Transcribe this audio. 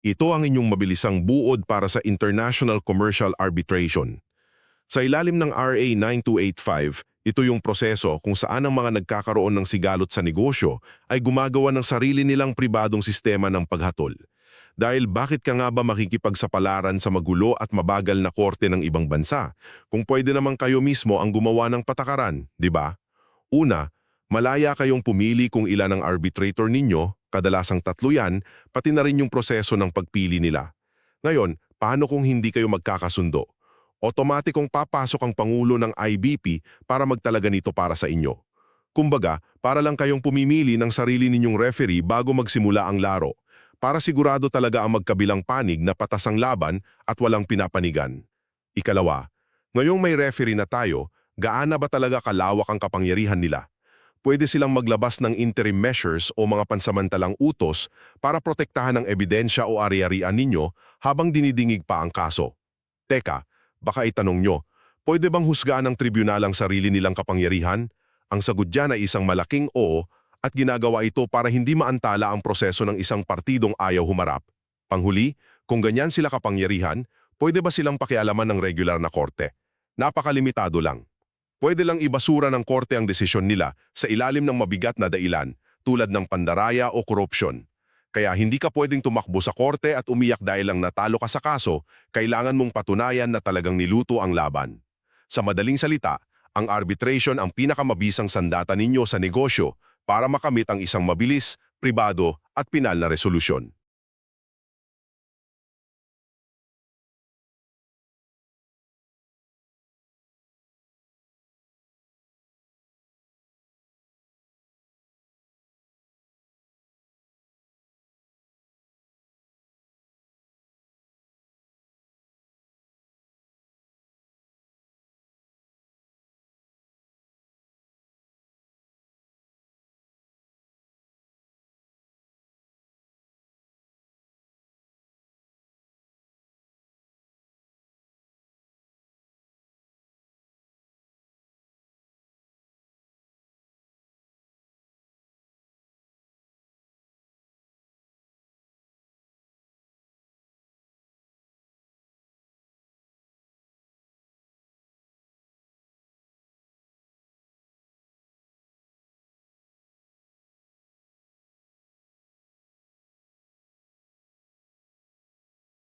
Ito ang inyong mabilisang buod para sa International Commercial Arbitration. Sa ilalim ng RA 9285, ito yung proseso kung saan ang mga nagkakaroon ng sigalot sa negosyo ay gumagawa ng sarili nilang pribadong sistema ng paghatol. Dahil bakit ka nga ba makikipagsapalaran sa magulo at mabagal na korte ng ibang bansa kung pwede naman kayo mismo ang gumawa ng patakaran, di ba? Una, malaya kayong pumili kung ilan ang arbitrator ninyo, kadalasang 3 yan, pati na rin yung proseso ng pagpili nila. Ngayon, paano kung hindi kayo magkakasundo? Otomatikong papasok ang Pangulo ng IBP para magtalaga nito para sa inyo. Kumbaga, para lang kayong pumimili ng sarili ninyong referee bago magsimula ang laro, para sigurado talaga ang magkabilang panig na patas ang laban at walang pinapanigan. Ikalawa, ngayong may referee na tayo, gaano ba talaga kalawak ang kapangyarihan nila? Pwede silang maglabas ng interim measures o mga pansamantalang utos para protektahan ang ebidensya o ari-arian ninyo habang dinidingig pa ang kaso. Teka, baka itanong nyo, pwede bang husgaan ng tribunal ang sarili nilang kapangyarihan? Ang sagot dyan ay isang malaking oo at ginagawa ito para hindi maantala ang proseso ng isang partidong ayaw humarap. Panghuli, kung ganyan sila kapangyarihan, pwede ba silang pakialaman ng regular na korte? Napakalimitado lang. Pwede lang ibasura ng korte ang desisyon nila sa ilalim ng mabigat na dailan tulad ng pandaraya o korupsyon. Kaya hindi ka pwedeng tumakbo sa korte at umiyak dahil lang natalo ka sa kaso, kailangan mong patunayan na talagang niluto ang laban. Sa madaling salita, ang arbitration ang pinakamabisang sandata ninyo sa negosyo para makamit ang isang mabilis, pribado at pinal na resolusyon.